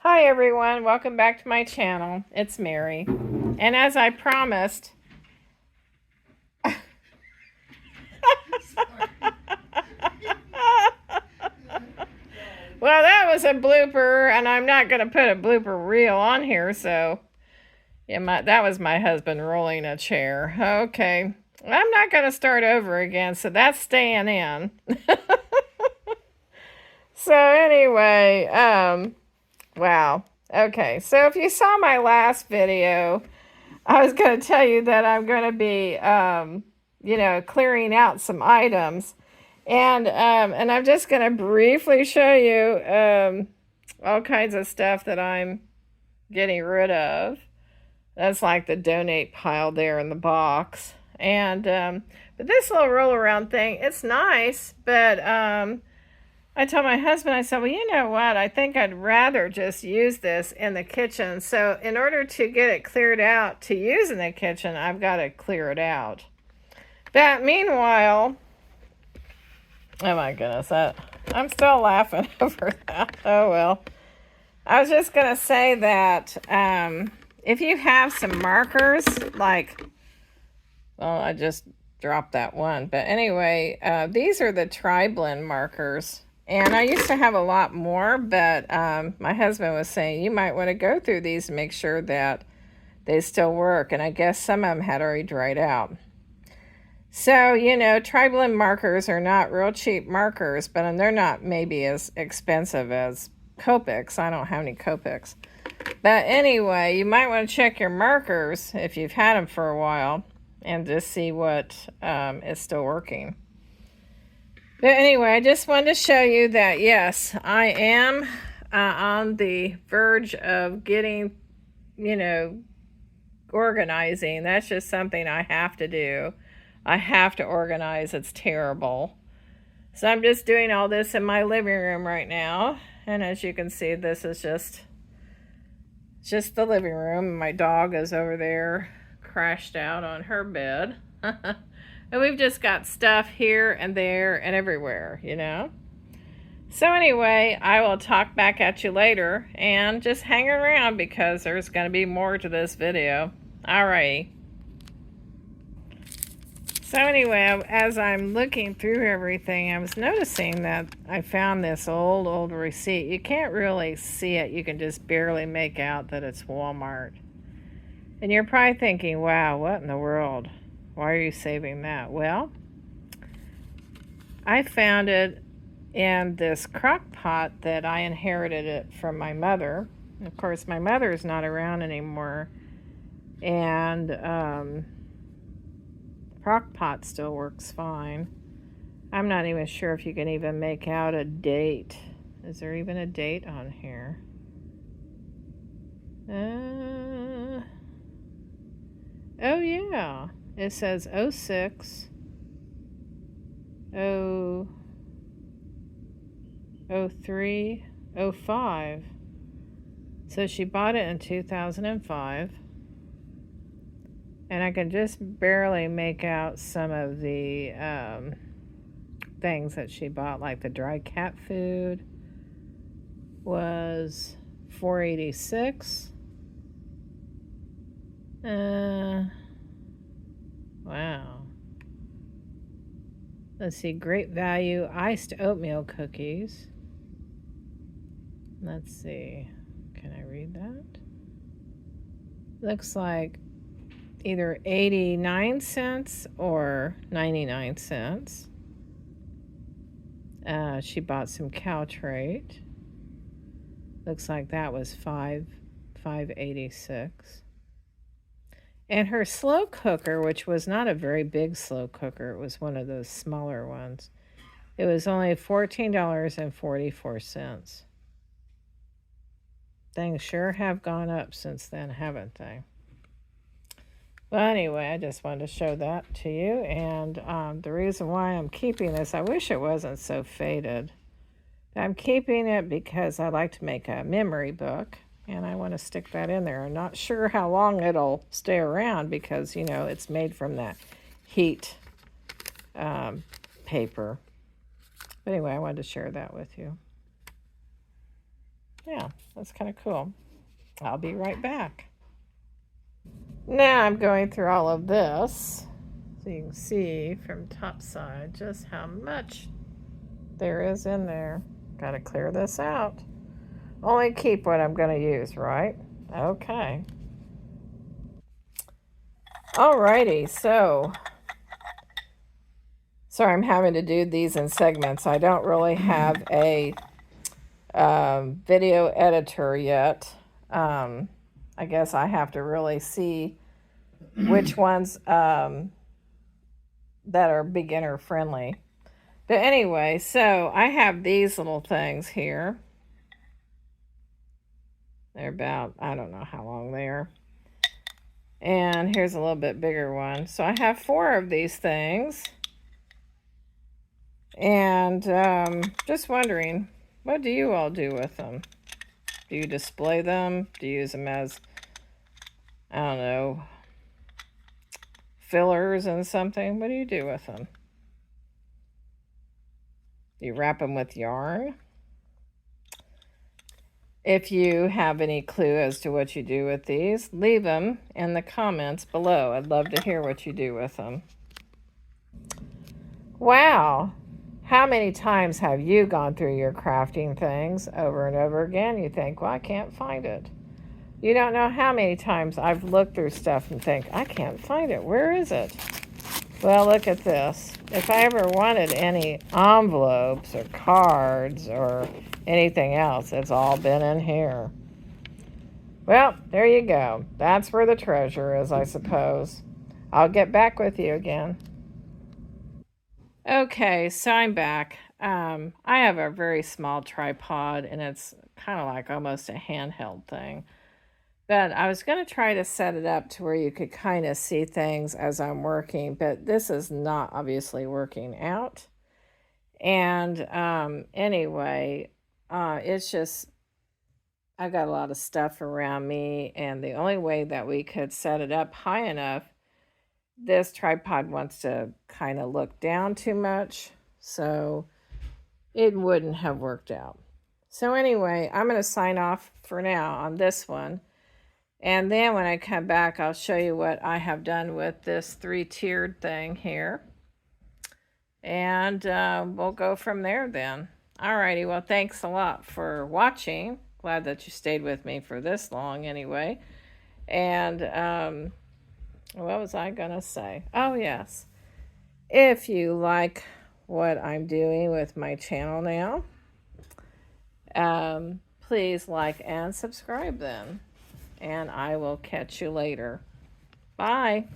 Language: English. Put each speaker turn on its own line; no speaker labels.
Hi everyone, welcome back to my channel. It's Mary. And as I promised, well, that was a blooper, and I'm not going to put a blooper reel on here, so yeah, that was my husband rolling a chair. Okay, I'm not going to start over again, so that's staying in. So anyway, wow. Okay, so if you saw my last video, I was going to tell you that I'm going to be, clearing out some items. And I'm just going to briefly show you all kinds of stuff that I'm getting rid of. That's like the donate pile there in the box. And but this little roll around thing, it's nice, but I told my husband, I said, well, you know what? I think I'd rather just use this in the kitchen. So in order to get it cleared out to use in the kitchen, I've got to clear it out. But meanwhile, oh my goodness, I'm still laughing over that. Oh well. I was just going to say that if you have some markers, like, well, I just dropped that one. But anyway, these are the Tri-Blend markers. And I used to have a lot more, but my husband was saying you might want to go through these and make sure that they still work. And I guess some of them had already dried out. So, you know, Tri-Blend markers are not real cheap markers, but they're not maybe as expensive as Copics. I don't have any Copics. But anyway, you might want to check your markers if you've had them for a while and just see what is still working. But anyway, I just wanted to show you that, yes, I am on the verge of getting, organizing. That's just something I have to do. I have to organize. It's terrible. So I'm just doing all this in my living room right now. And as you can see, this is just the living room. My dog is over there crashed out on her bed. And we've just got stuff here and there and everywhere, you know. So anyway, I will talk back at you later and just hang around because there's going to be more to this video. Alrighty. So anyway, as I'm looking through everything, I was noticing that I found this old receipt. You can't really see it. You can just barely make out that it's Walmart. And you're probably thinking, wow, what in the world? Why are you saving that? Well, I found it in this crock pot that I inherited it from my mother. Of course, my mother is not around anymore. And crock pot still works fine. I'm not even sure if you can even make out a date. Is there even a date on here? Oh yeah. It says 06 03 05. So she bought it in 2005. And I can just barely make out some of the things that she bought, like the dry cat food was $4.86. Wow. Let's see, Great Value iced oatmeal cookies. Let's see, can I read that? Looks like either 89 cents or 99 cents. She bought some Caltrate. Looks like that was $5.86. And her slow cooker, which was not a very big slow cooker, it was one of those smaller ones. It was only $14.44. Things sure have gone up since then, haven't they? Well, anyway, I just wanted to show that to you. And the reason why I'm keeping this, I wish it wasn't so faded. I'm keeping it because I like to make a memory book. And I want to stick that in there. I'm not sure how long it'll stay around because, you know, it's made from that heat paper. But anyway, I wanted to share that with you. Yeah, that's kind of cool. I'll be right back. Now I'm going through all of this so you can see from top side just how much there is in there. Got to clear this out. Only keep what I'm going to use, right? Okay. Alrighty, so sorry I'm having to do these in segments. I don't really have a video editor yet. I guess I have to really see which ones that are beginner friendly. But anyway, so I have these little things here. They're about, I don't know how long they are. And here's a little bit bigger one. So I have 4 of these things. And just wondering, what do you all do with them? Do you display them? Do you use them as, I don't know, fillers and something? What do you do with them? Do you wrap them with yarn? If you have any clue as to what you do with these, leave them in the comments below. I'd love to hear what you do with them. Wow. How many times have you gone through your crafting things over and over again? You think, well, I can't find it. You don't know how many times I've looked through stuff and think, I can't find it. Where is it? Well, look at this. If I ever wanted any envelopes or cards or anything else, it's all been in here. Well, there you go. That's where the treasure is, I suppose. I'll get back with you again. Okay, so I'm back. I have a very small tripod, and it's kind of like almost a handheld thing. But I was going to try to set it up to where you could kind of see things as I'm working, but this is not obviously working out. And anyway, it's just, I've got a lot of stuff around me, and the only way that we could set it up high enough, this tripod wants to kind of look down too much, so it wouldn't have worked out. So anyway, I'm going to sign off for now on this one. And then when I come back, I'll show you what I have done with this 3-tiered thing here. And we'll go from there then. Alrighty, well, thanks a lot for watching. Glad that you stayed with me for this long anyway. And what was I going to say? Oh, yes. If you like what I'm doing with my channel now, please like and subscribe then. And I will catch you later. Bye.